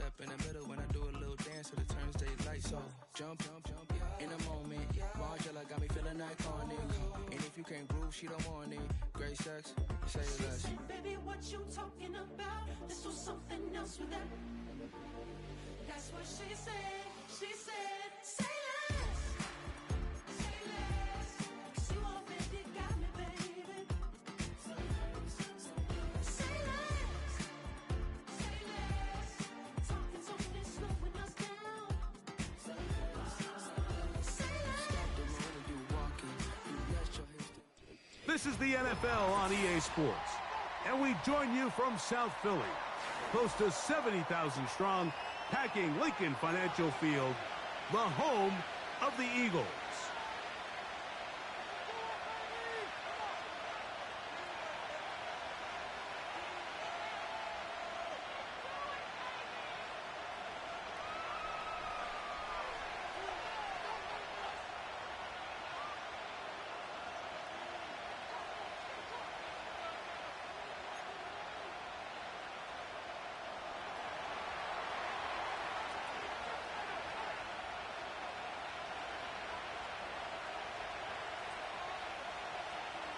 step in the middle when I do a little dance to the turns daylight. So jump, in a moment. Margella got me feeling iconic. And if you can't groove, she don't want it. Great sex, say less. Baby, what you talking about? This was something else with that. That's what she said. She said, say less. Say less. 'Cause you already got me, baby. Say less. Say less. Say less. Talking's only slowing us down. Say less. Say less. Stop the road you walking. You rest your hips. This is the NFL on EA Sports, and we join you from South Philly, close to 70,000 strong, packing Lincoln Financial Field, the home of the Eagles.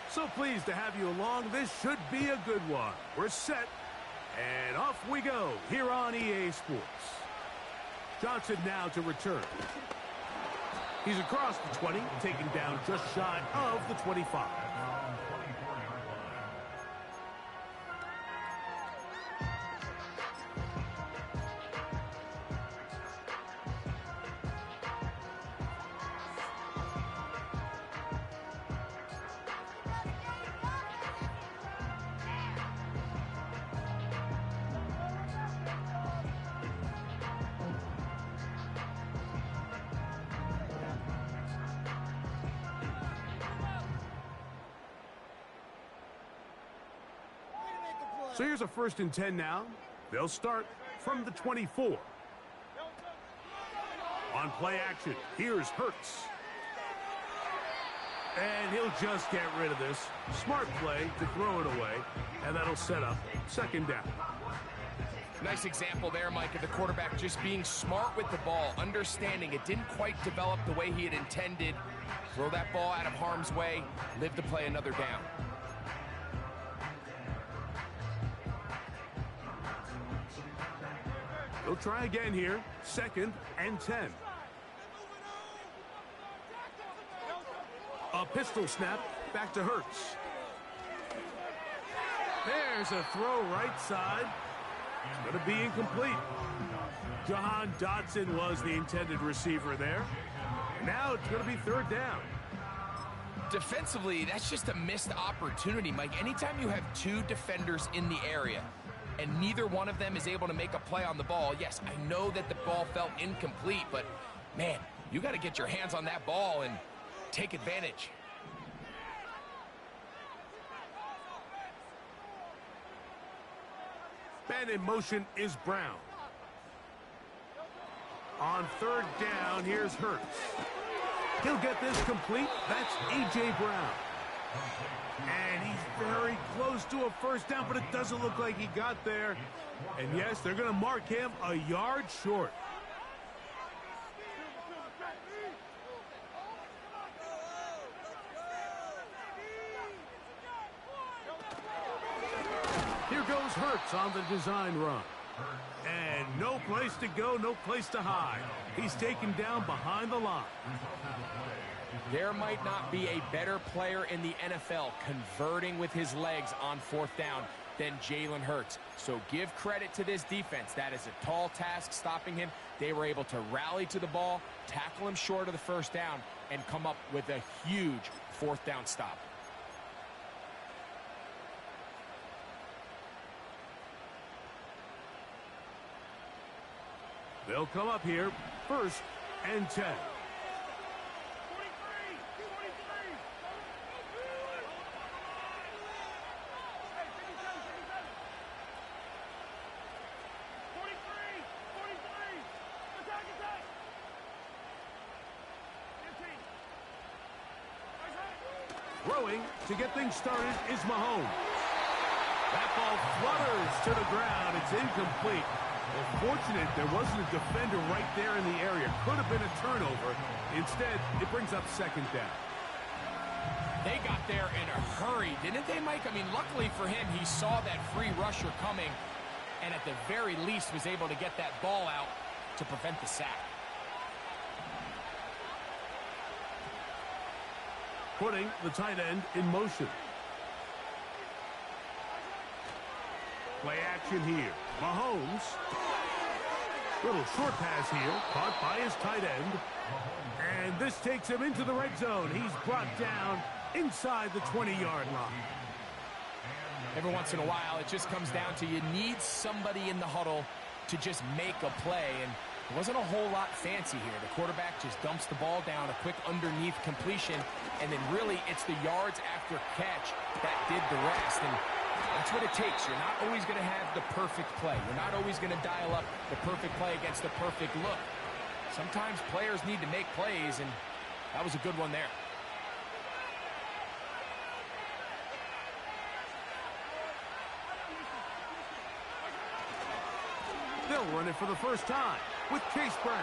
So pleased to have you along. This should be a good one. We're set, and off we go here on EA Sports. Johnson now to return. He's across the 20, taken down just shy of the 25. So here's a 1st and 10 now. They'll start from the 24. On play action, here's Hurts. And he'll just get rid of this. Smart play to throw it away, and that'll set up 2nd down. Nice example there, Mike, of the quarterback just being smart with the ball, understanding it didn't quite develop the way he had intended. Throw that ball out of harm's way, live to play another down. They'll try again here. 2nd and 10. A pistol snap. Back to Hurts. There's a throw right side. It's going to be incomplete. Jahan Dotson was the intended receiver there. Now it's going to be 3rd down. Defensively, that's just a missed opportunity, Mike. Anytime you have 2 defenders in the area, and neither one of them is able to make a play on the ball. Yes, I know that the ball felt incomplete, but, man, you got to get your hands on that ball and take advantage. Man in motion is Brown. On 3rd down, here's Hurts. He'll get this complete. That's A.J. Brown. And he's very close to a 1st down, but it doesn't look like he got there. And yes, they're going to mark him a yard short. Here goes Hurts on the design run. And no place to go, no place to hide. He's taken down behind the line. There might not be a better player in the NFL converting with his legs on 4th down than Jalen Hurts. So give credit to this defense. That is a tall task stopping him. They were able to rally to the ball, tackle him short of the 1st down, and come up with a huge 4th down stop. They'll come up here, 1st and 10. Throwing to get things started is Mahomes. That ball flutters to the ground. It's incomplete. Well, fortunate there wasn't a defender right there in the area. Could have been a turnover. Instead, it brings up second down. They got there in a hurry, didn't they, Mike? I mean, luckily for him, he saw that free rusher coming and at the very least was able to get that ball out to prevent the sack. Putting the tight end in motion. Play action here. Mahomes. Little short pass here, caught by his tight end. And this takes him into the red zone. He's brought down inside the 20-yard line. Every once in a while, it just comes down to you need somebody in the huddle to just make a play. And it wasn't a whole lot fancy here. The quarterback just dumps the ball down, a quick underneath completion, and then really it's the yards after catch that did the rest. And that's what it takes. You're not always going to have the perfect play. You're not always going to dial up the perfect play against the perfect look. Sometimes players need to make plays, and that was a good one there. They'll run it for the first time with Chase Brown.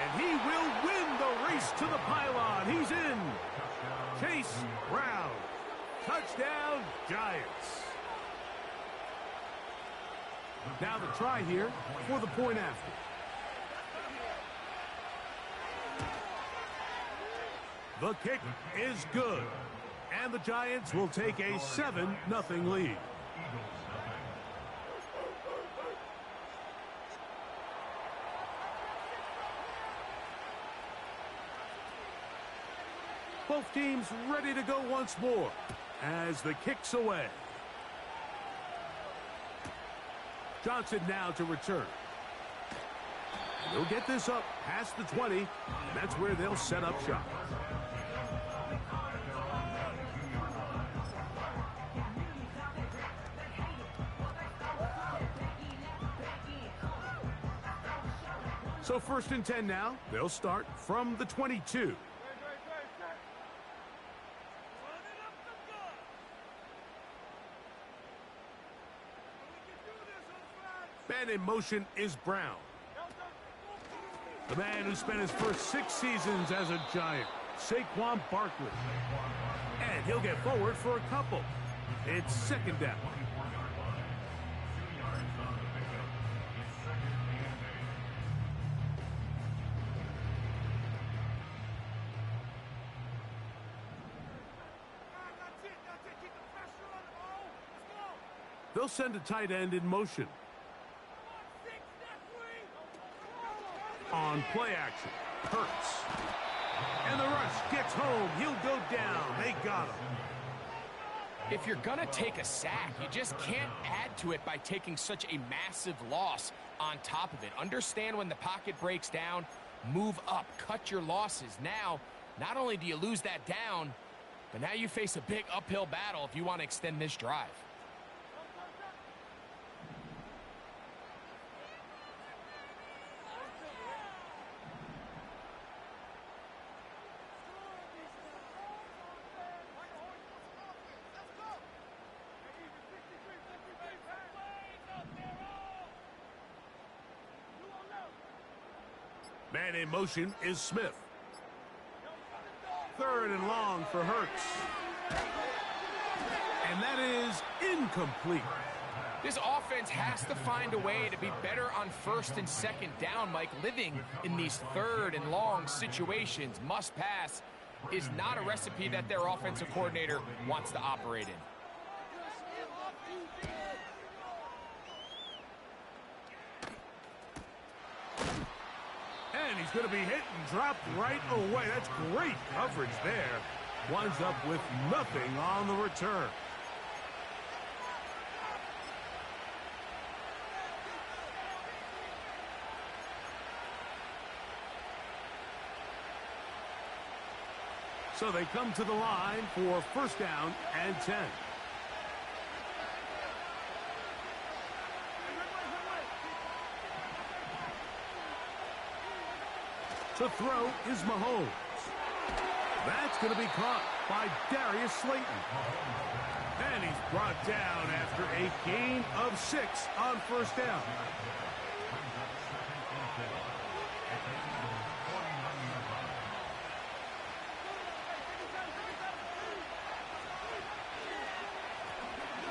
And he will win the race to the pylon. He's in. Chase Brown. Touchdown, Giants. Now the try here for the point after. The kick is good. And the Giants will take a 7-0 lead. Both teams ready to go once more as the kick's away. Johnson now to return. They'll get this up past the 20, and that's where they'll set up shop. So 1st and 10 now. They'll start from the 22. Man in motion is Brown. The man who spent his first 6 seasons as a Giant, Saquon Barkley. And he'll get forward for a couple. It's second down. They'll send a tight end in motion. On play action, Hurts. And the rush gets home. He'll go down. They got him. If you're going to take a sack, you just can't add to it by taking such a massive loss on top of it. Understand when the pocket breaks down, move up, cut your losses. Now, not only do you lose that down, but now you face a big uphill battle if you want to extend this drive. Man in motion is Smith. 3rd and long for Hurts. And that is incomplete. This offense has to find a way to be better on 1st and 2nd down, Mike. Living in these 3rd and long situations, must pass, is not a recipe that their offensive coordinator wants to operate in. And he's going to be hit and dropped right away. That's great coverage there. Winds up with nothing on the return. So they come to the line for 1st down and 10. To throw is Mahomes. That's going to be caught by Darius Slayton. And he's brought down after a gain of 6 on first down.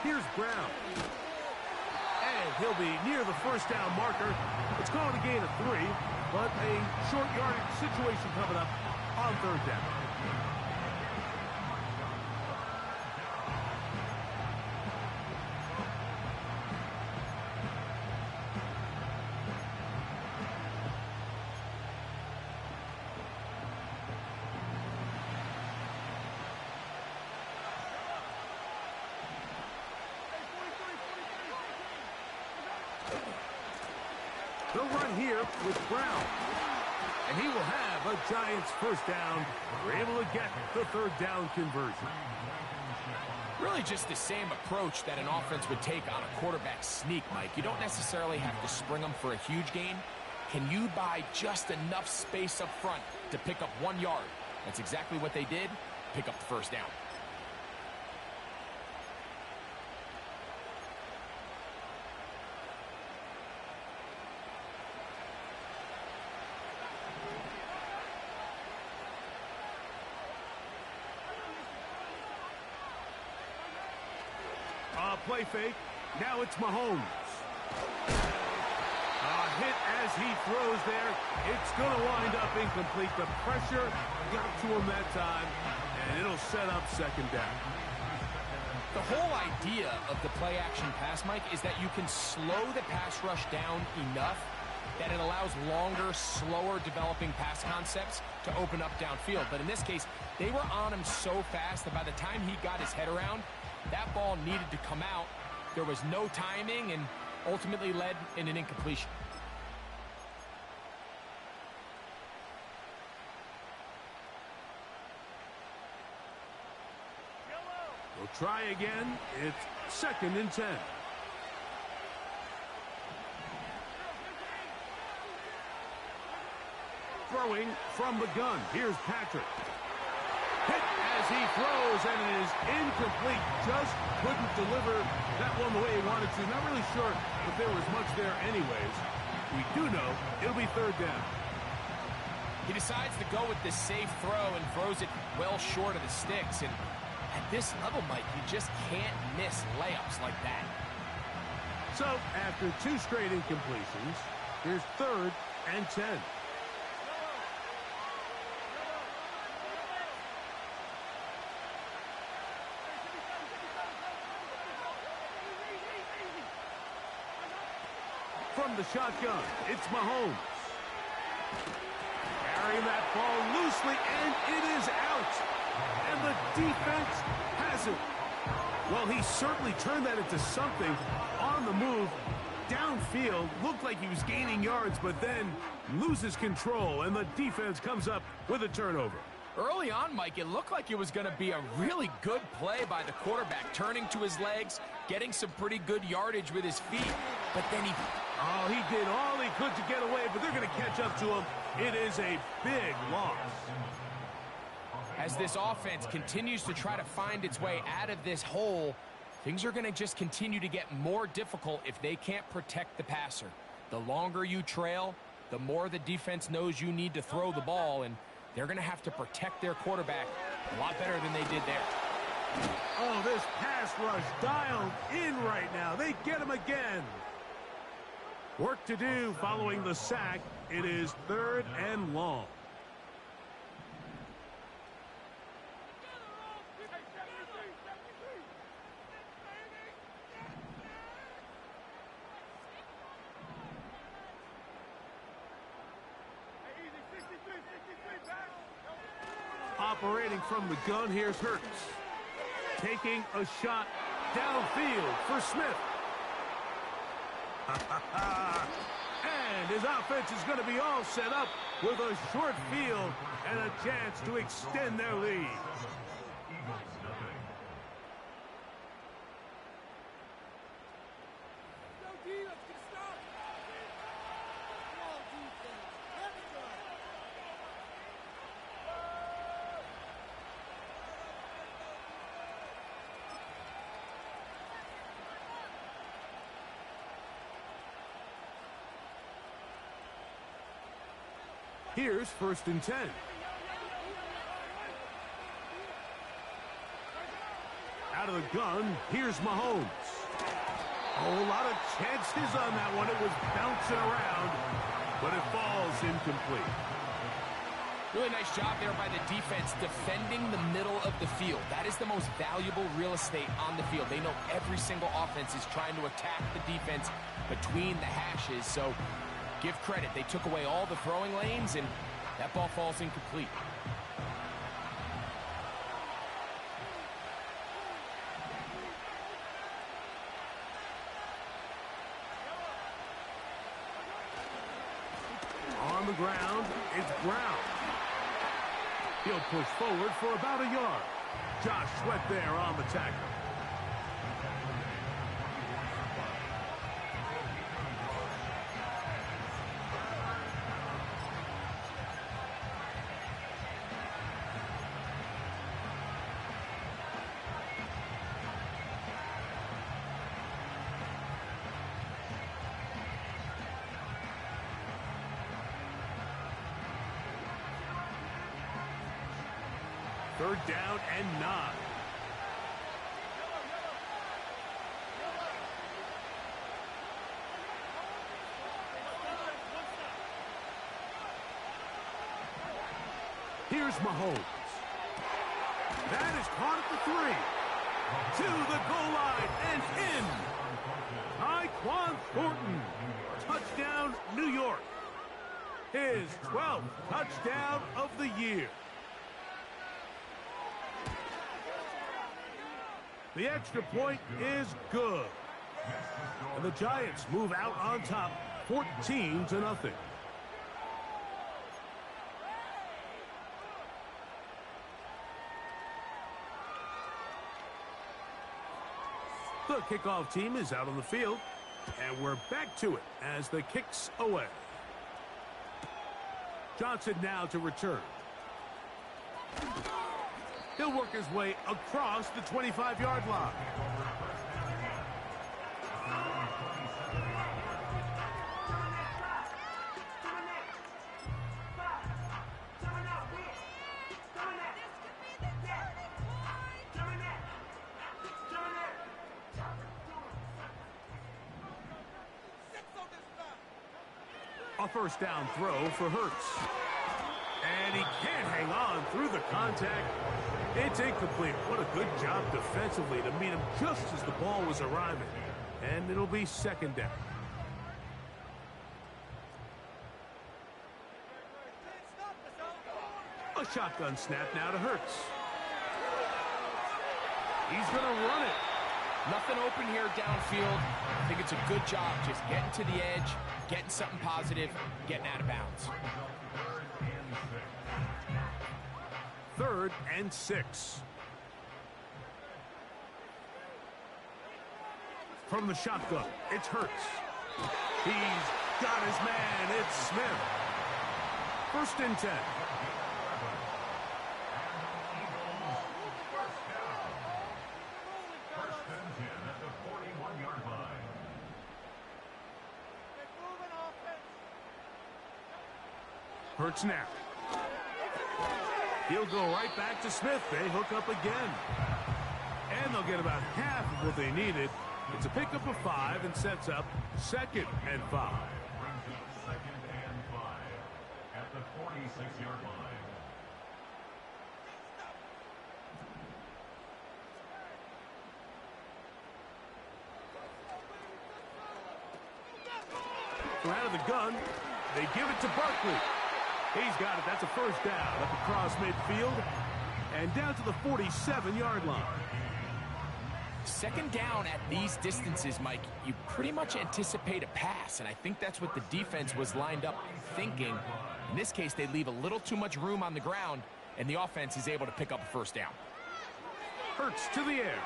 Here's Brown. And he'll be near the first down marker. It's called a gain of 3, but a short yardage situation coming up on third down. They'll run here with Brown. And he will have a Giants first down. We're able to get the third down conversion. Really just the same approach that an offense would take on a quarterback sneak, Mike. You don't necessarily have to spring them for a huge gain. Can you buy just enough space up front to pick up 1 yard? That's exactly what they did. Pick up the first down. Play fake. Now it's Mahomes. A hit as he throws there. It's going to wind up incomplete. The pressure got to him that time, and it'll set up second down. The whole idea of the play-action pass, Mike, is that you can slow the pass rush down enough that it allows longer, slower developing pass concepts to open up downfield. But in this case, they were on him so fast that by the time he got his head around, that ball needed to come out. There was no timing and ultimately led in an incompletion. We'll try again. It's second and 10. Throwing from the gun. Here's Patrick. Hit as he throws, and it is incomplete. Just couldn't deliver that one the way he wanted to. Not really sure if there was much there anyways. We do know it'll be third down. He decides to go with the safe throw and throws it well short of the sticks. And at this level, Mike, you just can't miss layups like that. So, after 2 straight incompletions, here's third and 10. From the shotgun, it's Mahomes. Carrying that ball loosely, and it is out. And the defense has it. Well, he certainly turned that into something on the move. Downfield, looked like he was gaining yards, but then loses control, and the defense comes up with a turnover. Early on, Mike, it looked like it was going to be a really good play by the quarterback, turning to his legs, getting some pretty good yardage with his feet, but then he... Oh, he did all he could to get away, but they're going to catch up to him. It is a big loss. As this offense continues to try to find its way out of this hole, things are going to just continue to get more difficult if they can't protect the passer. The longer you trail, the more the defense knows you need to throw the ball, and they're going to have to protect their quarterback a lot better than they did there. Oh, this pass rush dialed in right now. They get him again. Work to do following the sack. It is third and long. Operating from the gun, here's Hurts. Taking a shot downfield for Smith. And his offense is going to be all set up with a short field and a chance to extend their lead. Here's 1st and 10. Out of the gun, here's Mahomes. Oh, a lot of chances on that one. It was bouncing around, but it falls incomplete. Really nice job there by the defense defending the middle of the field. That is the most valuable real estate on the field. They know every single offense is trying to attack the defense between the hashes, so give credit. They took away all the throwing lanes, and that ball falls incomplete. On the ground, it's Brown. He'll push forward for about a yard. Josh Sweat there on the tackle. Third down and 9. Here's Mahomes. That is caught at the 3. To the goal line and in. Tyquan Thornton. Touchdown, New York. His 12th touchdown of the year. The extra point is good. And the Giants move out on top, 14-0. The kickoff team is out on the field, and we're back to it as the kick's away. Johnson now to return. He'll work his way across the 25-yard line. A first down throw for Hurts. And he can't hang on through the contact. It's incomplete. What a good job defensively to meet him just as the ball was arriving. And it'll be 2nd down. A shotgun snap now to Hurts. He's going to run it. Nothing open here downfield. I think it's a good job just getting to the edge, getting something positive, getting out of bounds. 3rd and 6. From the shotgun, it's Hurts. He's got his man. It's Smith. 1st and 10. Hurts now. He'll go right back to Smith. They hook up again. And they'll get about half of what they needed. It's a pickup of 5 and sets up 2nd and 5. Brings up 2nd and 5 at the 46-yard line. So out of the gun, they give it to Barkley. He's got it. That's a first down up across midfield and down to the 47-yard line. 2nd down at these distances, Mike, you pretty much anticipate a pass, and I think that's what the defense was lined up thinking. In this case, they leave a little too much room on the ground, and the offense is able to pick up a first down. Hurts to the air.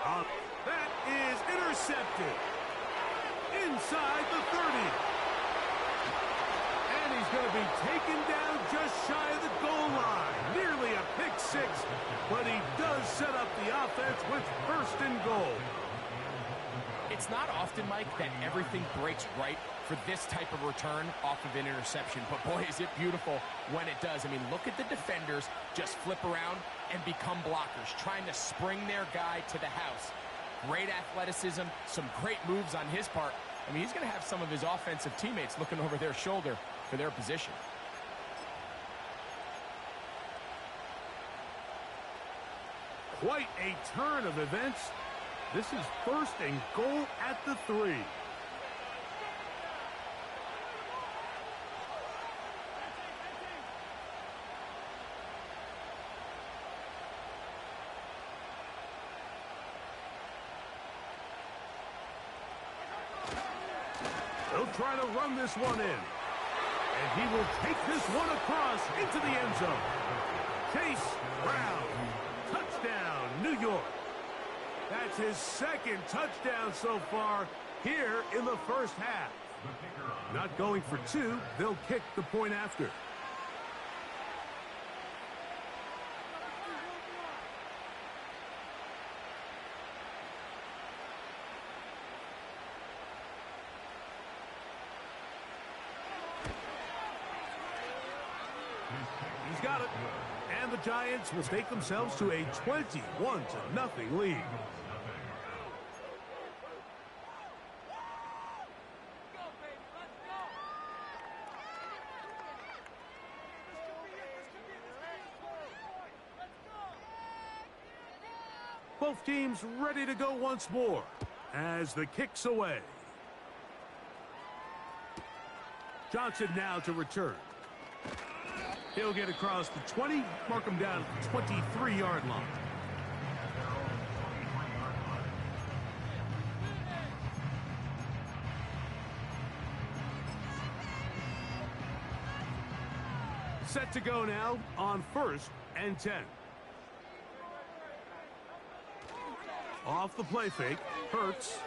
That is intercepted. Inside the 30. And he's going to be taken down just shy of the goal line. Nearly a pick 6, but he does set up the offense with 1st and goal. It's not often, Mike, that everything breaks right for this type of return off of an interception. But, boy, is it beautiful when it does. I mean, look at the defenders just flip around and become blockers, trying to spring their guy to the house. Great athleticism, some great moves on his part. I mean, he's going to have some of his offensive teammates looking over their shoulder for their position. Quite a turn of events. This is first and goal at the 3. They'll try to run this one in. And he will take this one across into the end zone. Chase Brown. Touchdown, New York. That's his second touchdown so far here in the first half. Not going for 2, they'll kick the point after. He's got it. And the Giants will take themselves to a 21-0 lead. Both teams ready to go once more as the kick's away. Johnson now to return. He'll get across the 20, mark him down at the 23-yard line. Set to go now on 1st and 10. Off the play fake, Hurts.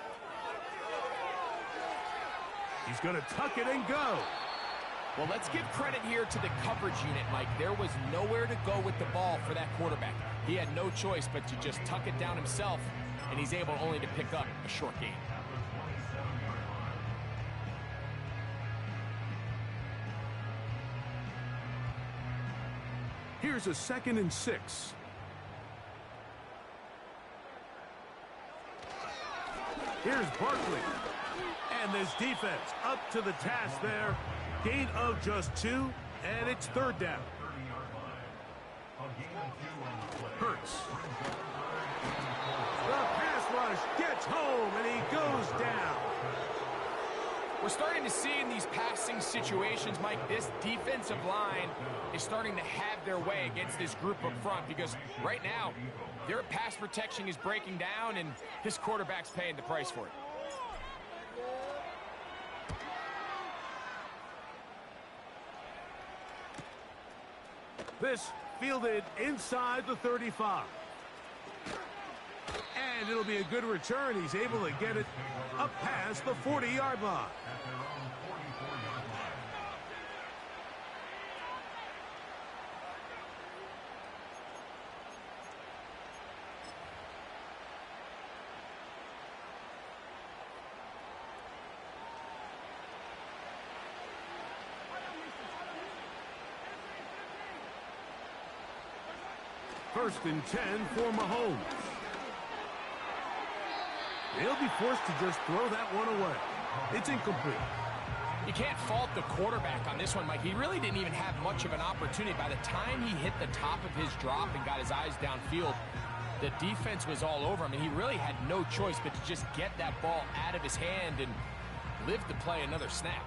He's going to tuck it and go. Well, let's give credit here to the coverage unit, Mike. There was nowhere to go with the ball for that quarterback. He had no choice but to just tuck it down himself, and he's able only to pick up a short gain. Here's a 2nd and 6. Here's Barkley. And this defense up to the task there. Gain of just 2, and it's 3rd down. Hurts. The pass rush gets home, and he goes down. We're starting to see in these passing situations, Mike, this defensive line is starting to have their way against this group up front because right now, their pass protection is breaking down, and this quarterback's paying the price for it. This fielded inside the 35. And it'll be a good return. He's able to get it up past the 40-yard line. First and 10 for Mahomes. He'll be forced to just throw that one away. It's incomplete. You can't fault the quarterback on this one, Mike. He really didn't even have much of an opportunity. By the time he hit the top of his drop and got his eyes downfield, the defense was all over him, and he really had no choice but to just get that ball out of his hand and live to play another snap.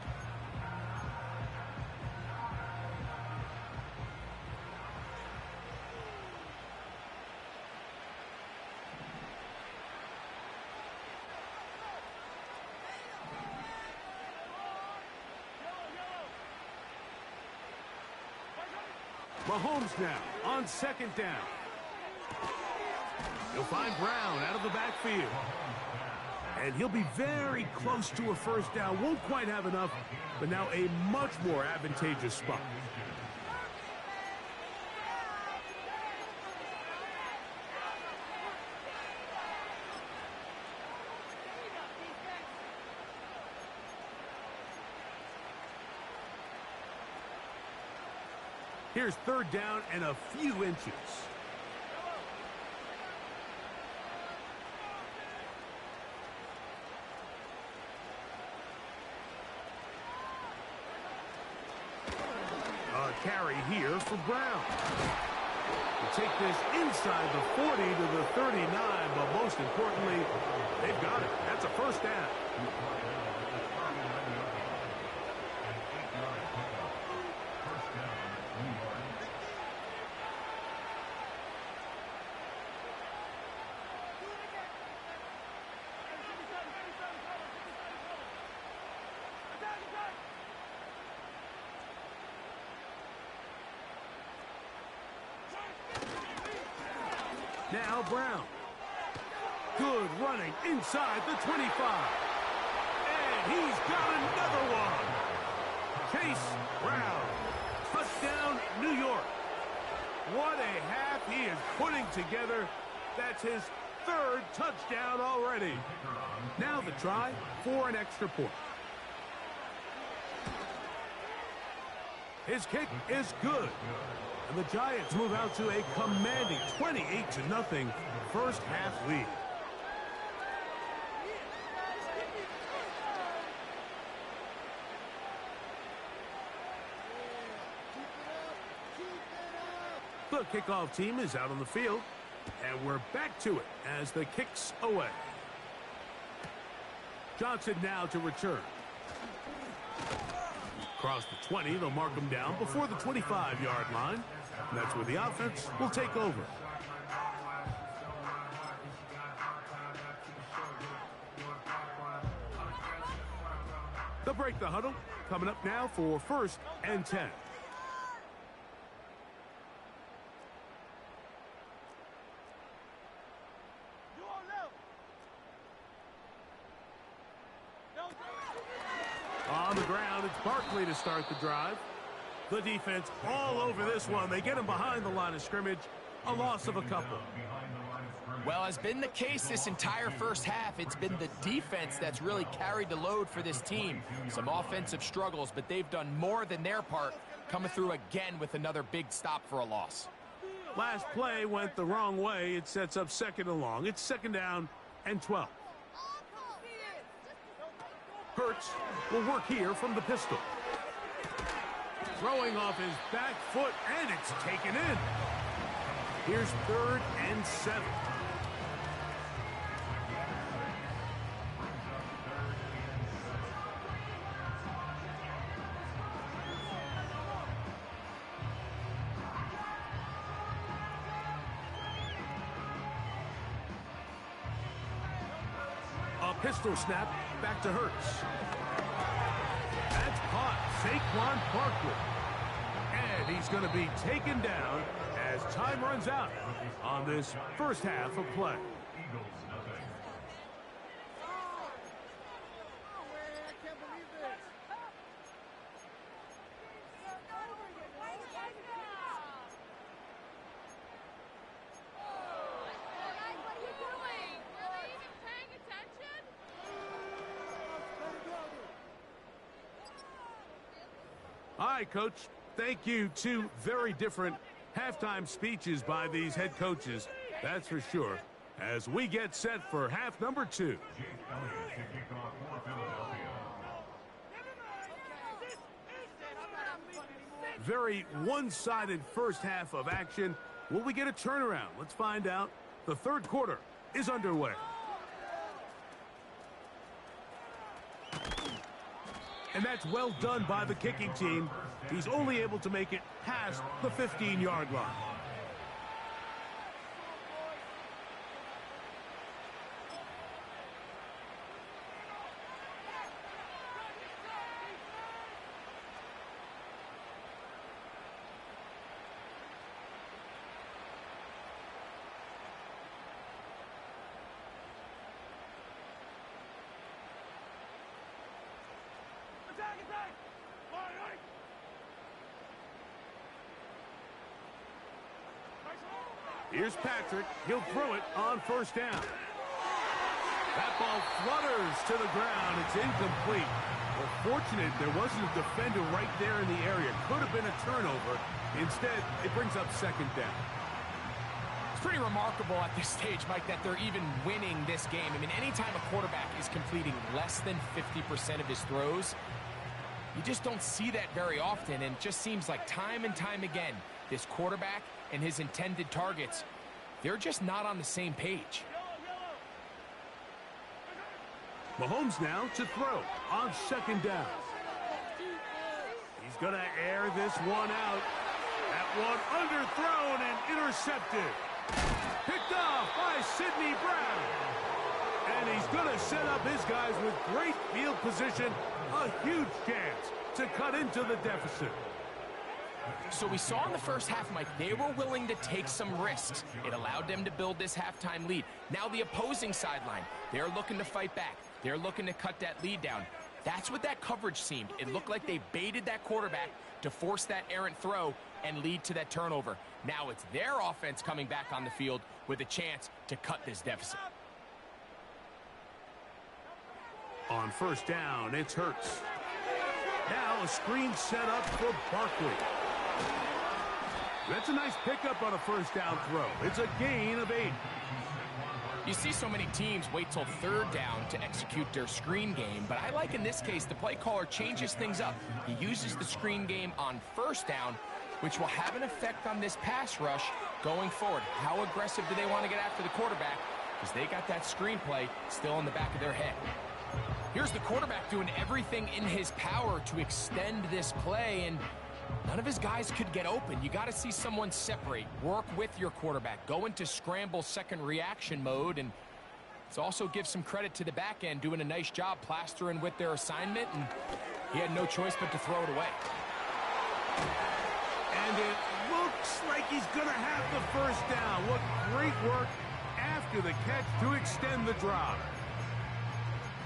Mahomes now on 2nd down. He'll find Brown out of the backfield. And he'll be very close to a 1st down. Won't quite have enough, but now a much more advantageous spot. Here's third down and a few inches. A carry here for Brown. To take this inside the 40 to the 39, but most importantly, they've got it. That's a first down. Now Brown. Good running inside the 25. And he's got another one. Chase Brown. Touchdown, New York. What a half he is putting together. That's his third touchdown already. Now the try for an extra point. His kick is good. And the Giants move out to a commanding 28-0 first half lead. The kickoff team is out on the field, and we're back to it as the kick's away. Johnson now to return. Across the 20, they'll mark him down before the 25-yard line. And that's where the offense will take over. They'll break the huddle. Coming up now for 1st and 10. On the ground, it's Barkley to start the drive. The defense all over this one. They get him behind the line of scrimmage. A loss of a couple. Well, has been the case this entire first half. It's been the defense that's really carried the load for this team. Some offensive struggles, but they've done more than their part, coming through again with another big stop for a loss. Last play went the wrong way. It sets up 2nd and long. It's 2nd down and 12. Hurts will work here from the pistol. Throwing off his back foot, and it's taken in. Here's 3rd and 7. A pistol snap back to Hurts. That's caught. Saquon Barkley. And he's going to be taken down as time runs out on this first half of play. All right, Coach. Thank you. 2 very different halftime speeches by these head coaches. That's for sure. As we get set for half number 2. Very one-sided first half of action. Will we get a turnaround? Let's find out. The 3rd quarter is underway. And that's well done by the kicking team. He's only able to make it past the 15-yard line. Here's Patrick. He'll throw it on 1st down. That ball flutters to the ground. It's incomplete. Well, fortunate there wasn't a defender right there in the area. Could have been a turnover. Instead, it brings up second down. It's pretty remarkable at this stage, Mike, that they're even winning this game. I mean, anytime a quarterback is completing less than 50% of his throws, you just don't see that very often, and it just seems like time and time again, this quarterback and his intended targets, they're just not on the same page. Mahomes now to throw on second down. He's going to air this one out. That one underthrown and intercepted. Picked off by Sidney Brown. And he's going to set up his guys with great field position. A huge chance to cut into the deficit. So we saw in the first half, Mike, they were willing to take some risks. It allowed them to build this halftime lead. Now the opposing sideline, they're looking to fight back. They're looking to cut that lead down. That's what that coverage seemed. It looked like they baited that quarterback to force that errant throw and lead to that turnover. Now it's their offense coming back on the field with a chance to cut this deficit. On first down, it's Hurts. Now a screen set up for Barkley. That's a nice pickup on a first down throw. It's a gain of 8. You see so many teams wait till third down to execute their screen game, but I like in this case the play caller changes things up. He uses the screen game on first down, which will have an effect on this pass rush going forward. How aggressive do they want to get after the quarterback? Because they got that screenplay still in the back of their head. Here's the quarterback doing everything in his power to extend this play, and none of his guys could get open. You got to see someone separate, work with your quarterback, go into scramble second reaction mode, and let's also give some credit to the back end doing a nice job plastering with their assignment, and he had no choice but to throw it away. And it looks like he's going to have the first down. What great work after the catch to extend the drive.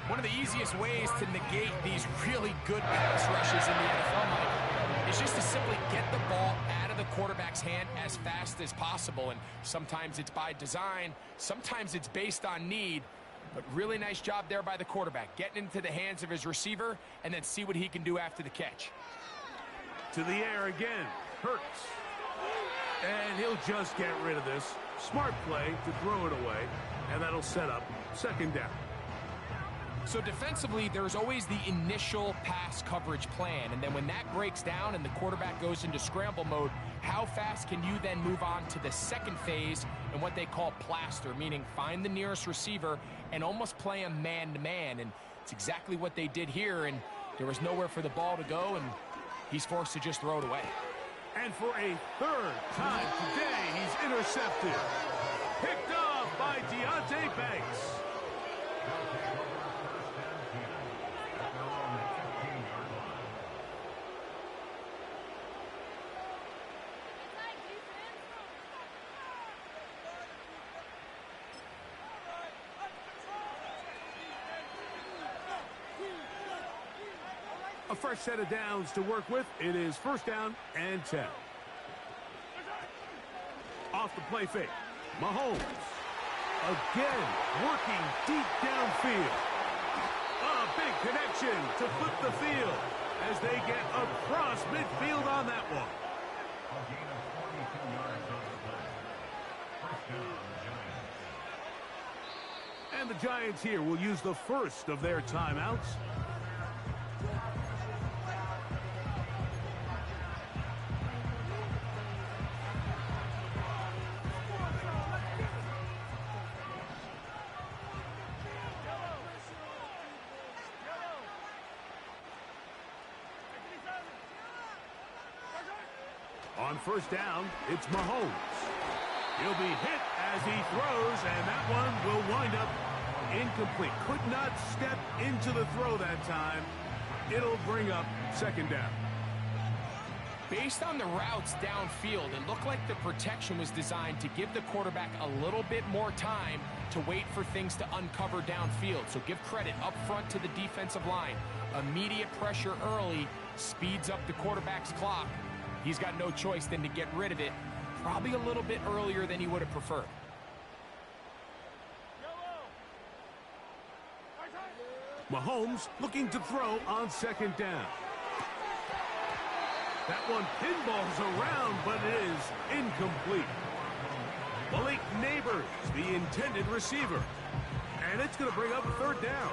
One of the easiest ways to negate these really good pass rushes in the NFL, Mike, is just to simply get the ball out of the quarterback's hand as fast as possible. And sometimes it's by design, sometimes it's based on need, but really nice job there by the quarterback, getting into the hands of his receiver and then see what he can do after the catch. To the air again, Hurts. And he'll just get rid of this. Smart play to throw it away, and that'll set up second down. So defensively, there's always the initial pass coverage plan, and then when that breaks down and the quarterback goes into scramble mode, how fast can you then move on to the second phase and what they call plaster, meaning find the nearest receiver and almost play him man-to-man, and it's exactly what they did here, and there was nowhere for the ball to go, and he's forced to just throw it away. And for a third time today, he's intercepted. Picked off by Deonte Banks. A fresh set of downs to work with. It is first down and 10. Off the play fake. Mahomes. Again, working deep downfield. A big connection to flip the field as they get across midfield on that one. And the Giants here will use the first of their timeouts. On first down, it's Mahomes. He'll be hit as he throws, and that one will wind up incomplete. Could not step into the throw that time. It'll bring up second down. Based on the routes downfield, it looked like the protection was designed to give the quarterback a little bit more time to wait for things to uncover downfield. So give credit up front to the defensive line. Immediate pressure early speeds up the quarterback's clock. He's got no choice than to get rid of it, probably a little bit earlier than he would have preferred. Mahomes looking to throw on second down. That one pinballs around, but it is incomplete. Malik Neighbors, the intended receiver. And it's going to bring up a third down.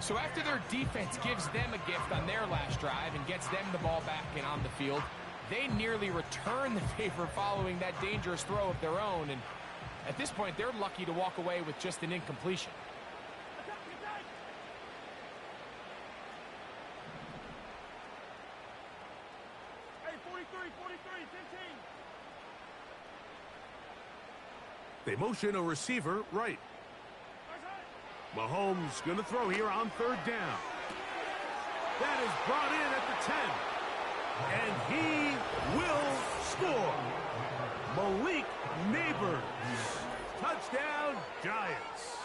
So after their defense gives them a gift on their last drive and gets them the ball back and on the field, they nearly return the favor following that dangerous throw of their own. And at this point, they're lucky to walk away with just an incompletion. They motion a receiver right. Mahomes going to throw here on third down. That is brought in at the 10. And he will score. Malik Neighbors. Touchdown, Giants.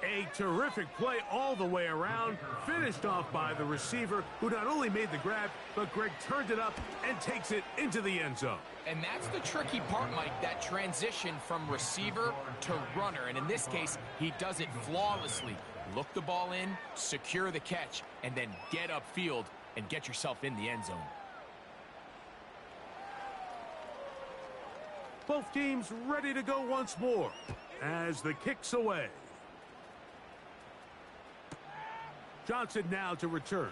A terrific play all the way around, finished off by the receiver, who not only made the grab, but Greg turned it up and takes it into the end zone. And that's the tricky part, Mike, that transition from receiver to runner. And in this case, he does it flawlessly. Look the ball in, secure the catch, and then get upfield and get yourself in the end zone. Both teams ready to go once more as the kick's away. Johnson now to return.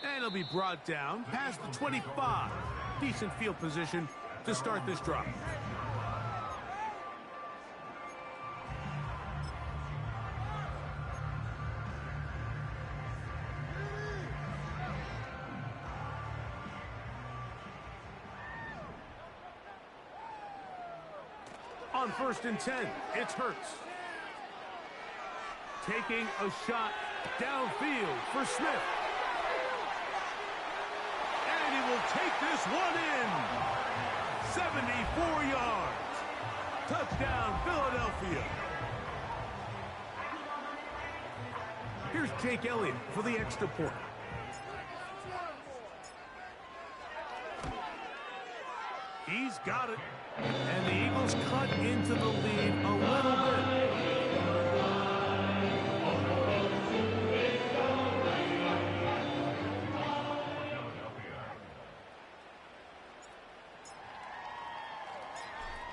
And he'll be brought down past the 25. Decent field position to start this drive. On 1st and 10, it's Hurts. Taking a shot downfield for Smith. And he will take this one in. 74 yards. Touchdown, Philadelphia. Here's Jake Elliott for the extra point. He's got it. And the Eagles cut into the lead a little bit.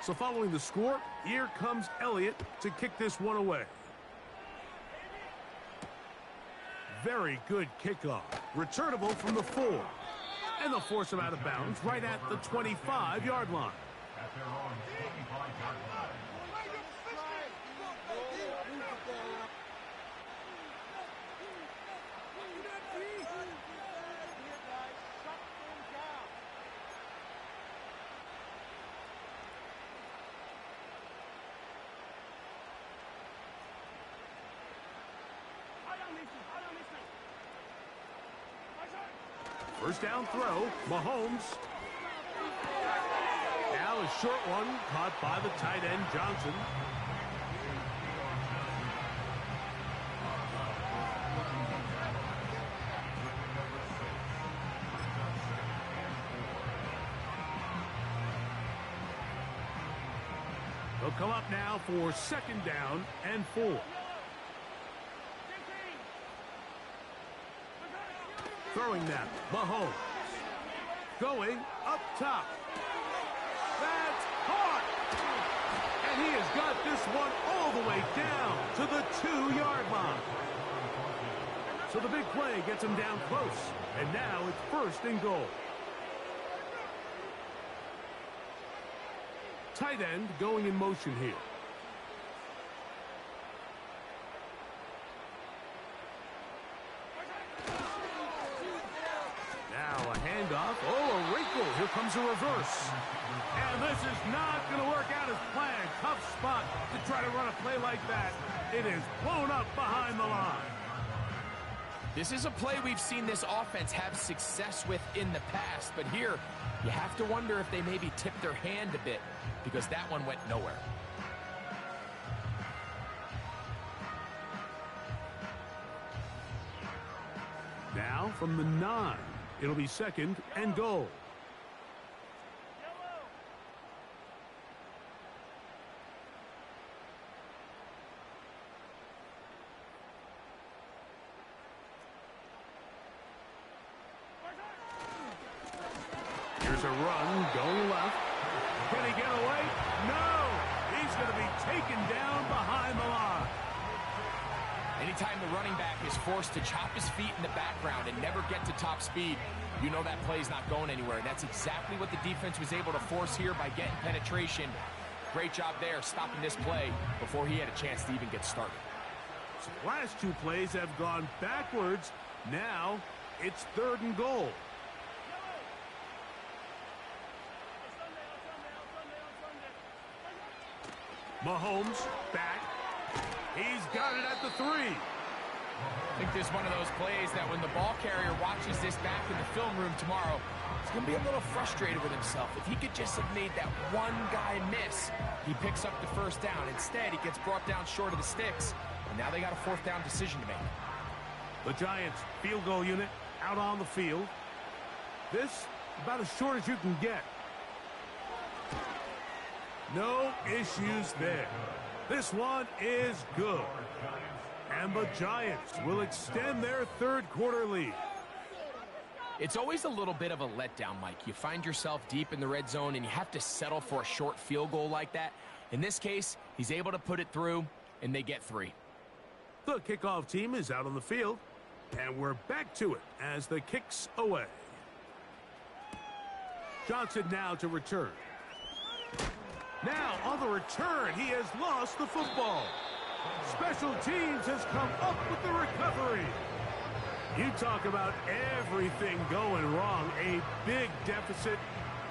So following the score, here comes Elliott to kick this one away. Very good kickoff. Returnable from the 4. And they'll force him out of bounds right at the 25-yard line. First down throw, Mahomes. Now a short one caught by the tight end, Johnson. They'll come up now for 2nd down and 4. Throwing that, Mahomes. Going up top. That's caught. And he has got this one all the way down to the 2-yard line. So the big play gets him down close. And now it's 1st and goal. Tight end going in motion here. Oh, a wrinkle. Here comes a reverse. And this is not going to work out as planned. Tough spot to try to run a play like that. It is blown up behind the line. This is a play we've seen this offense have success with in the past. But here, you have to wonder if they maybe tipped their hand a bit because that one went nowhere. Now from the 9. It'll be 2nd and goal. Here's a run going left. Can he get away? No! He's going to be taken down behind the line. Anytime the running back is forced to chop his feet in the background and never get to top speed, you know that play's not going anywhere. That's exactly what the defense was able to force here by getting penetration. Great job there stopping this play before he had a chance to even get started. So the last two plays have gone backwards. Now it's 3rd and goal. Mahomes back. He's got it at the 3. I think this is one of those plays that when the ball carrier watches this back in the film room tomorrow, he's going to be a little frustrated with himself. If he could just have made that one guy miss, he picks up the 1st down. Instead, he gets brought down short of the sticks, and now they got a 4th down decision to make. The Giants field goal unit out on the field. This about as short as you can get. No issues there. This one is good. And the Giants will extend their 3rd quarter lead. It's always a little bit of a letdown, Mike. You find yourself deep in the red zone and you have to settle for a short field goal like that. In this case, he's able to put it through, and they get 3. The kickoff team is out on the field, and we're back to it as the kick's away. Johnson now to return. Now on the return, he has lost the football. Special teams has come up with the recovery. You talk about everything going wrong. A big deficit.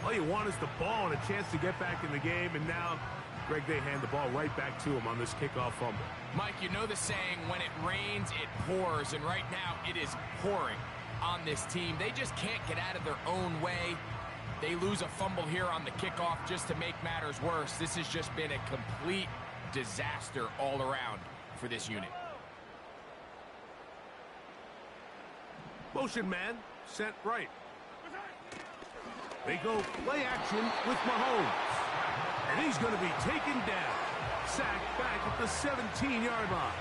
All you want is the ball and a chance to get back in the game, and now Greg, they hand the ball right back to him on this kickoff fumble. Mike, you know the saying, when it rains, it pours, and right now it is pouring on this team. They just can't get out of their own way. They lose a fumble here on the kickoff just to make matters worse. This has just been a complete disaster all around for this unit. Motion man sent right. They go play action with Mahomes. And he's going to be taken down. Sacked back at the 17-yard line.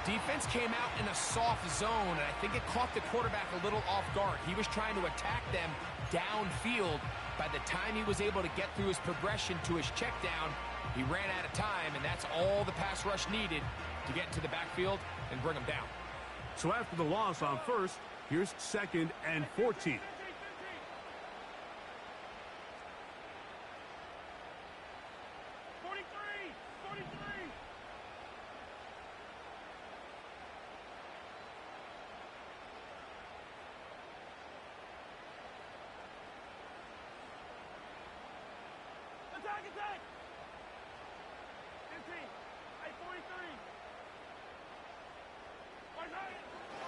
Defense came out in a soft zone, and I think it caught the quarterback a little off guard. He was trying to attack them downfield. By the time he was able to get through his progression to his check down, he ran out of time, and that's all the pass rush needed to get into the backfield and bring him down. So after the loss on first, here's 2nd and 14.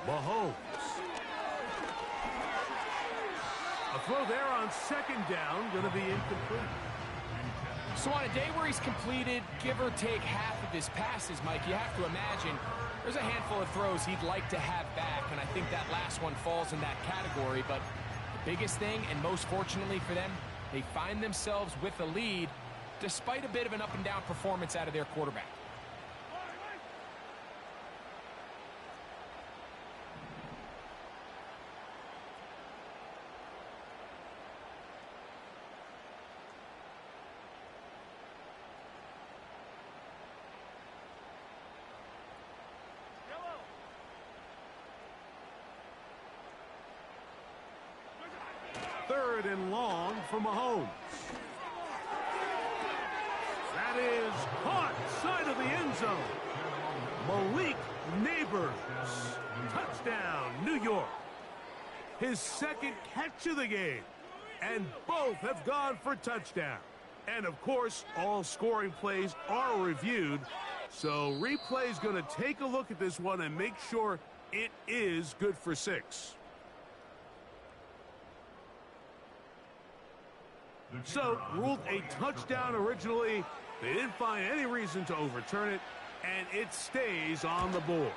Mahomes. A throw there on 2nd down, going to be incomplete. So on a day where he's completed, give or take half of his passes, Mike, you have to imagine there's a handful of throws he'd like to have back, and I think that last one falls in that category. But the biggest thing, and most fortunately for them, they find themselves with a lead despite a bit of an up-and-down performance out of their quarterback. Third and long for Mahomes. That is caught side of the end zone. Malik Neighbors. Touchdown, New York. His 2nd catch of the game. And both have gone for touchdown. And, of course, all scoring plays are reviewed. So replay's going to take a look at this one and make sure it is good for 6. So, ruled a touchdown originally. They didn't find any reason to overturn it, and it stays on the board.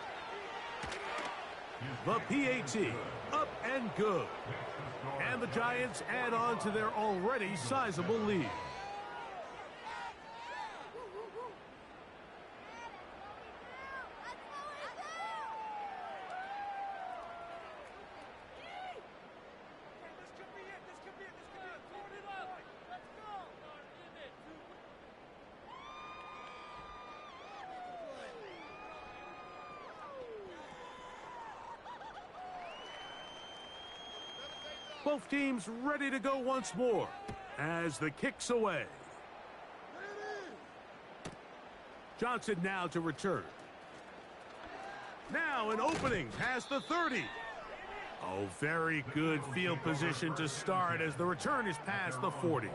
The PAT, up and good. And the Giants add on to their already sizable lead. Both teams ready to go once more as the kick's away. Johnson now to return. Now an opening past the 30. Oh, very good field position to start as the return is past the 40.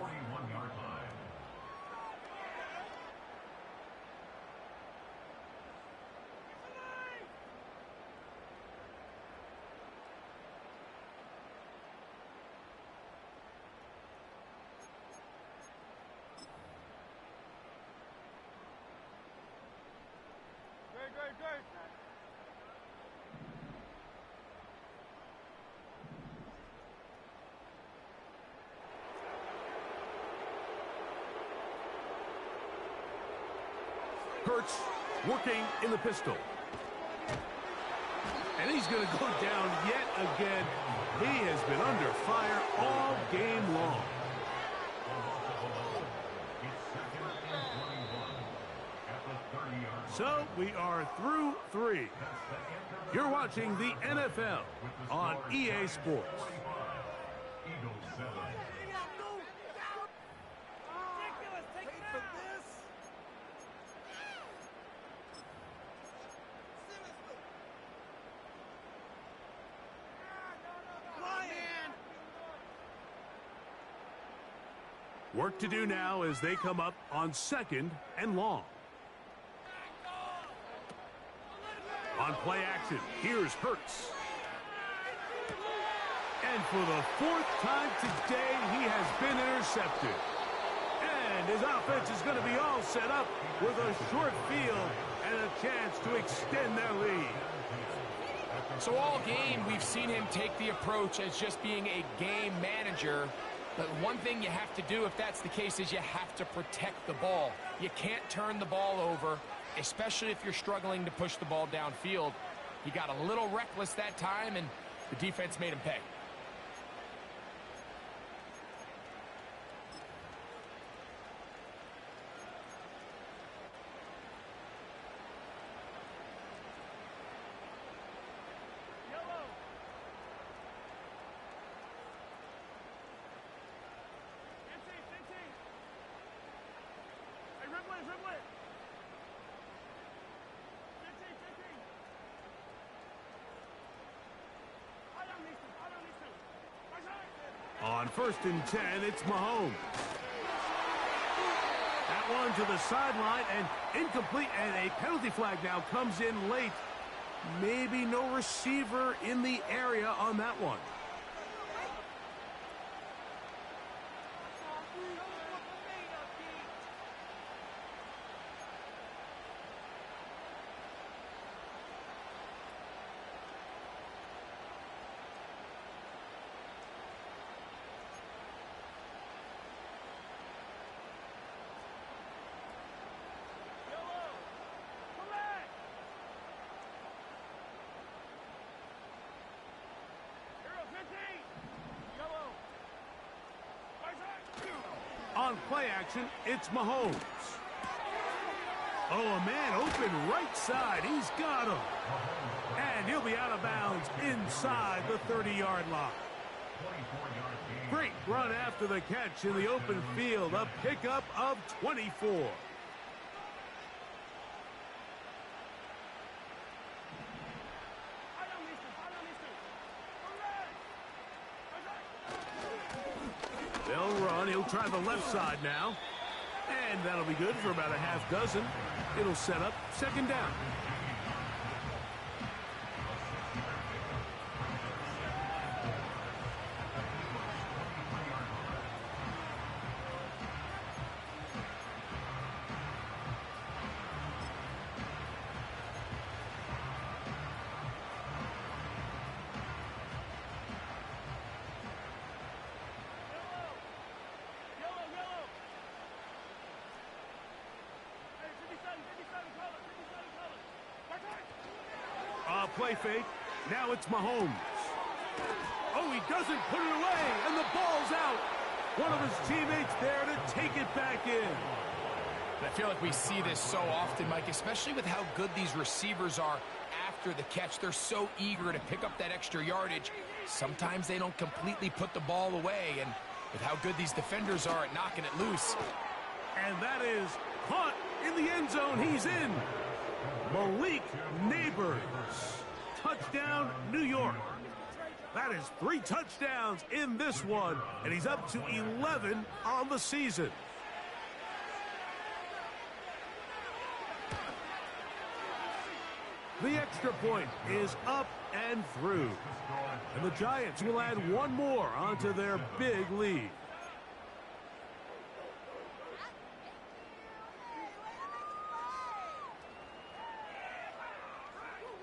Hurts working in the pistol. And he's going to go down yet again. He has been under fire all game long. So we are through 3. You're watching the NFL on EA Sports. Work to do now as they come up on 2nd and long. On play action, here's Hurts. And for the 4th time today, he has been intercepted. And his offense is going to be all set up with a short field and a chance to extend their lead. So all game, we've seen him take the approach as just being a game manager. But one thing you have to do if that's the case is you have to protect the ball. You can't turn the ball over, especially if you're struggling to push the ball downfield. He got a little reckless that time, and the defense made him pay. On 1st and 10, it's Mahomes. That one to the sideline and incomplete, and a penalty flag now comes in late. Maybe no receiver in the area on that one. On play action, it's Mahomes. Oh, a man open right side. He's got him. And he'll be out of bounds inside the 30-yard line. Great run after the catch in the open field. A pickup of 24. They'll run. He'll try the left side now. And that'll be good for about a half dozen. It'll set up 2nd down. Play fake. Now it's Mahomes. Oh, he doesn't put it away, and the ball's out. One of his teammates there to take it back in. I feel like we see this so often, Mike, especially with how good these receivers are after the catch. They're so eager to pick up that extra yardage. sometimes they don't completely put the ball away, and with how good these defenders are at knocking it loose. And that is caught in the end zone. He's in. Malik Neighbors. Touchdown, New York. That is 3 touchdowns in this one, and he's up to 11 on the season. The extra point is up and through. And the Giants will add one more onto their big lead.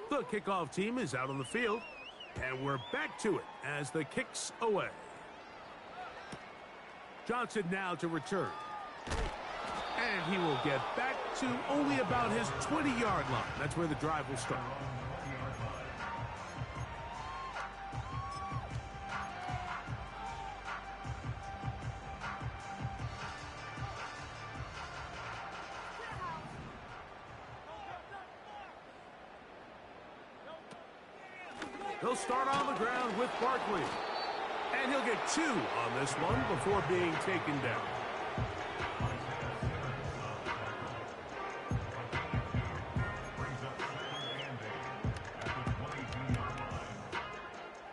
The kickoff team is out on the field, and we're back to it as the kick's away. Johnson now to return. And he will get back to only about his 20-yard line. That's where the drive will start. He'll start on the ground with Barkley. And he'll get 2 on this one before being taken down.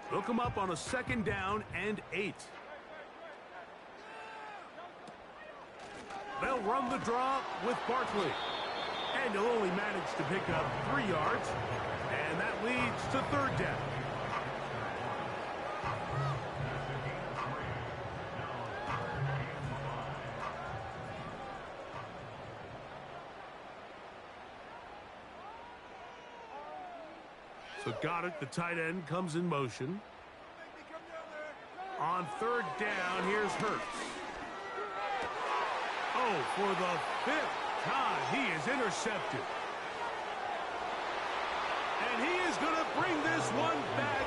He'll come up on a 2nd down and 8. They'll run the draw with Barkley. And he'll only manage to pick up 3 yards. And that leads to 3rd down. So Goddard, the tight end, comes in motion. On 3rd down, here's Hurts. Oh, for the 5th time, he is intercepted. And he is going to bring this one back.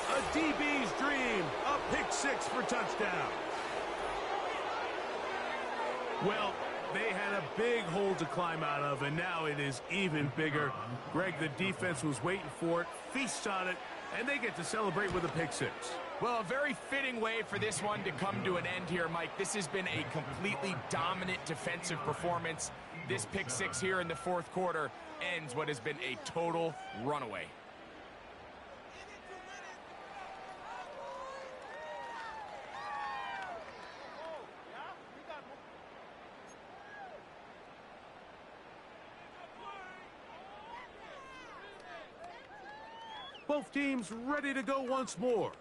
A DB's dream, a pick 6 for touchdown. Well, they had a big hole to climb out of, and now it is even bigger. Greg, the defense was waiting for it, feasts on it, and they get to celebrate with a pick 6. Well, a very fitting way for this one to come to an end here, Mike. This has been a completely dominant defensive performance. This pick 6 here in the 4th quarter ends what has been a total runaway. Both teams ready to go once more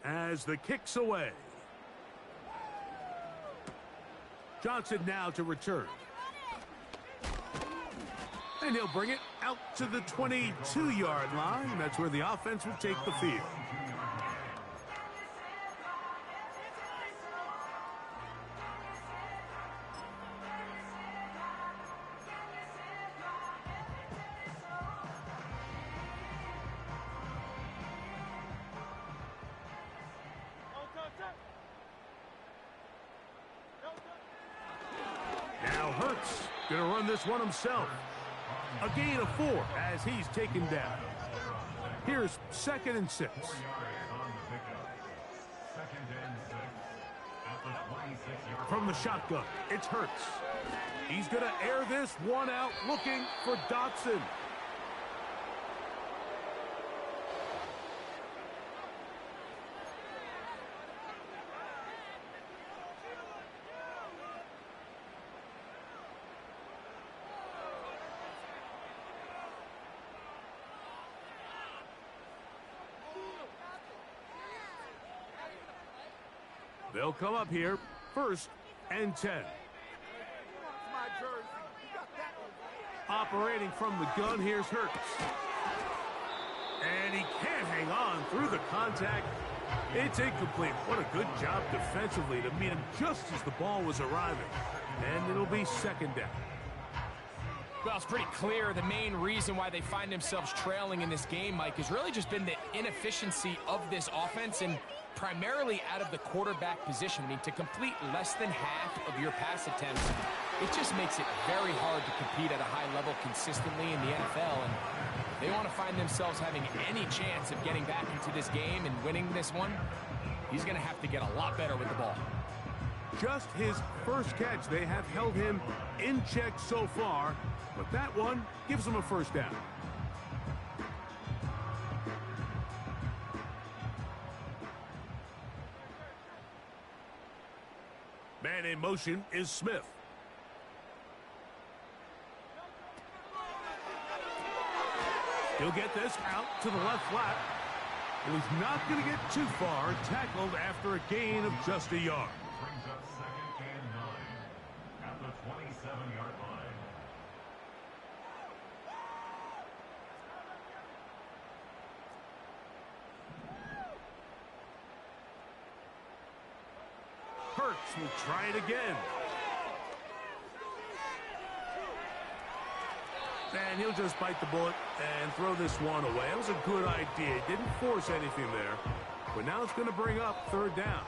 as the kick's away. Johnson now to return. And he'll bring it out to the 22-yard line. That's where the offense will take the field. Now Hurts going to run this one himself. A gain of 4 as he's taken down. Here's 2nd and 6. From the shotgun, it's Hurts. He's going to air this one out, looking for Dotson. They'll come up here, 1st and 10. Operating from the gun, here's Hurts. And he can't hang on through the contact. It's incomplete. What a good job defensively to meet him just as the ball was arriving. And it'll be 2nd down. Well, it's pretty clear the main reason why they find themselves trailing in this game, Mike, has really just been the inefficiency of this offense and primarily out of the quarterback position. I mean, to complete less than half of your pass attempts, it just makes it very hard to compete at a high level consistently in the NFL. And they want to find themselves having any chance of getting back into this game and winning this one, he's going to have to get a lot better with the ball. Just his first catch. They have held him in check so far, but that one gives him a first down. Man in motion is Smith. He'll get this out to the left flat. And he's not going to get too far, tackled after a gain of just a yard. Brings up 2nd and 9 at the 27-yard line. Hurts will try it again. And he'll just bite the bullet and throw this one away. It was a good idea. Didn't force anything there. But now it's going to bring up 3rd down.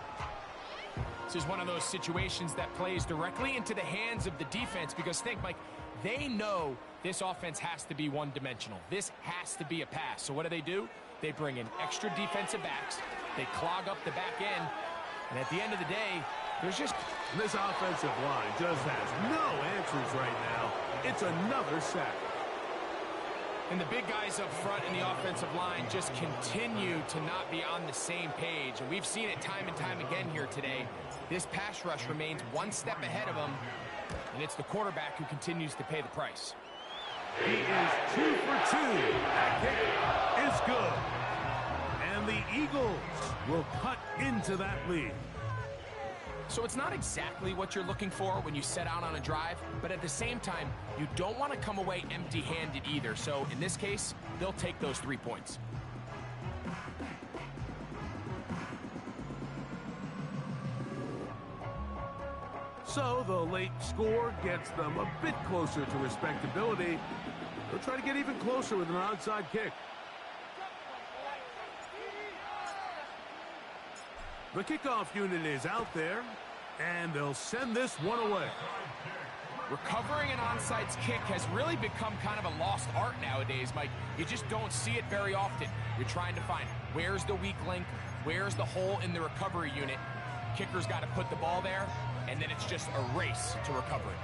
This is one of those situations that plays directly into the hands of the defense because think, Mike, they know this offense has to be one-dimensional. This has to be a pass. So what do? They bring in extra defensive backs. They clog up the back end. And at the end of the day, there's just... This offensive line just has no answers right now. It's another sack. And the big guys up front in the offensive line just continue to not be on the same page. And we've seen it time and time again here today. This pass rush remains one step ahead of them. And it's the quarterback who continues to pay the price. He is 2 for 2. That kick is good. And the Eagles will cut into that lead. So it's not exactly what you're looking for when you set out on a drive, but at the same time, you don't want to come away empty-handed either. So in this case, they'll take those 3 points. So the late score gets them a bit closer to respectability. They'll try to get even closer with an onside kick. The kickoff unit is out there, and they'll send this one away. Recovering an onside kick has really become kind of a lost art nowadays, Mike. You just don't see it very often. You're trying to find where's the weak link, where's the hole in the recovery unit. Kicker's got to put the ball there, and then it's just a race to recover it.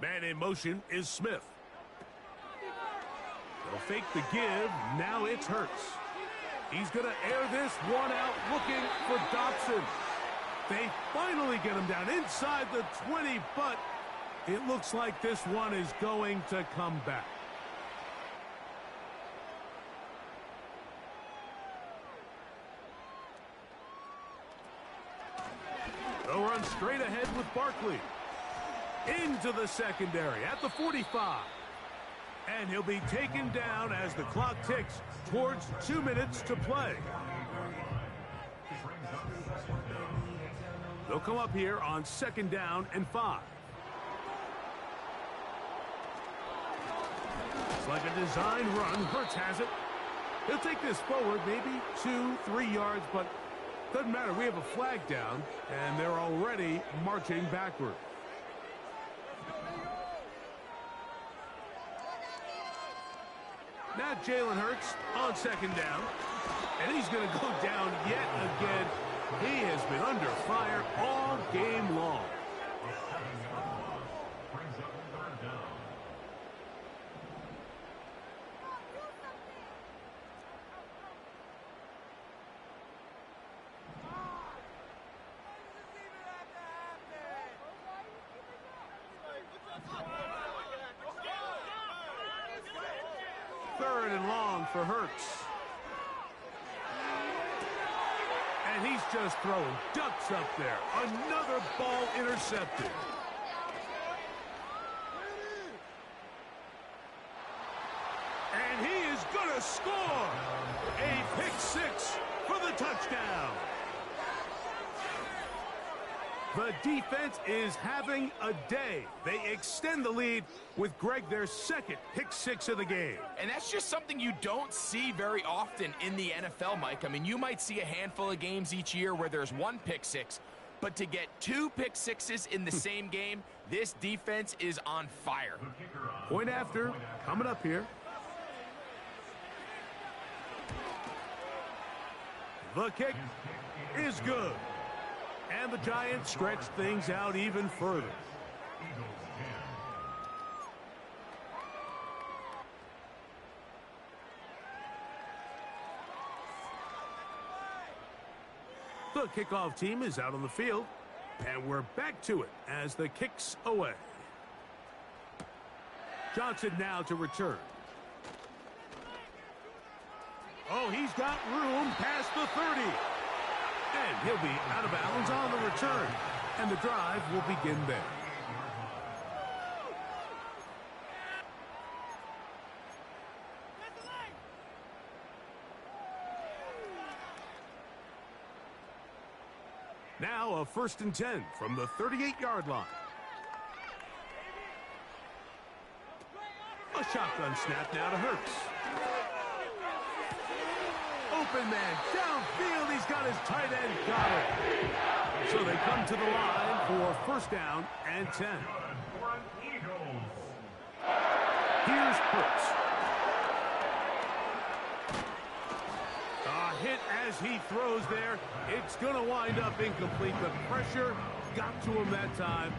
Man in motion is Smith. They'll fake the give. Now it's Hurts. He's going to air this one out looking for Dotson. They finally get him down inside the 20, but it looks like this one is going to come back. They'll run straight ahead with Barkley. Into the secondary at the 45. And he'll be taken down as the clock ticks towards 2 minutes to play. They'll come up here on 2nd down and 5. It's like a design run. Hurts has it. He'll take this forward, maybe 2-3 yards, but doesn't matter. We have a flag down, and they're already marching backward. Now Jalen Hurts on 2nd down, and he's going to go down yet again. He has been under fire all game long. Brings up 3rd down. Third and long for Hurts. And he's just throwing ducks up there. Another ball intercepted. And he is going to score. A pick six for the touchdown. The defense is having a day. They extend the lead with Greg their second pick six of the game. And that's just something you don't see very often in the NFL, Mike. I mean, you might see a handful of games each year where there's one pick six, but to get two pick sixes in the same game, this defense is on fire. Point after, coming up here. The kick is good. And the Giants stretch things out even further. The kickoff team is out on the field, and we're back to it as the kick's away. Johnson now to return. Oh, he's got room past the 30. And he'll be out of bounds on the return. And the drive will begin there. Now a 1st and 10 from the 38-yard line. A shotgun snap now to Hurts. Open man downfield. He's got his tight end. Got it. So they come to the line for 1st down and 10. Here's Hurts. A hit as he throws there. It's going to wind up incomplete. The pressure got to him that time,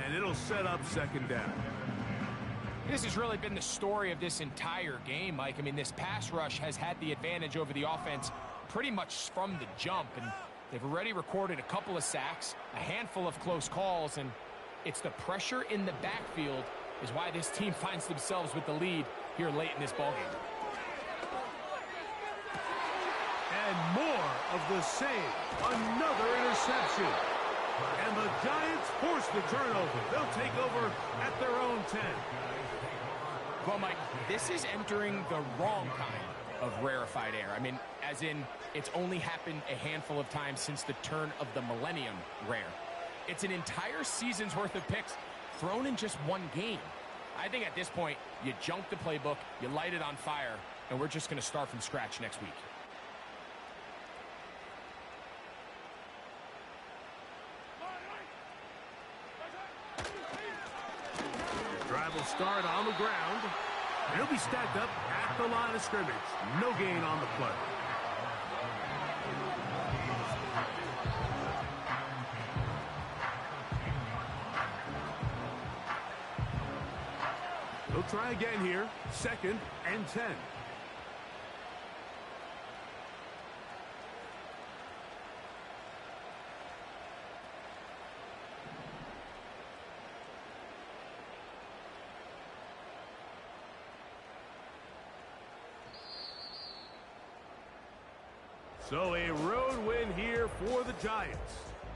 and it'll set up 2nd down. This has really been the story of this entire game, Mike. I mean, this pass rush has had the advantage over the offense pretty much from the jump, and they've already recorded a couple of sacks, a handful of close calls, and it's the pressure in the backfield is why this team finds themselves with the lead here late in this ballgame. And more of the same. Another interception. And the Giants force the turnover. They'll take over at their own 10. Well, Mike, this is entering the wrong kind of rarefied air. I mean, as in, it's only happened a handful of times since the turn of the millennium rare. It's an entire season's worth of picks thrown in just one game. I think at this point, you junk the playbook, you light it on fire, and we're just going to start from scratch next week. Drive will start on the ground. And he'll be stacked up at the line of scrimmage. No gain on the play. He'll try again here. 2nd and 10. So a road win here for the Giants.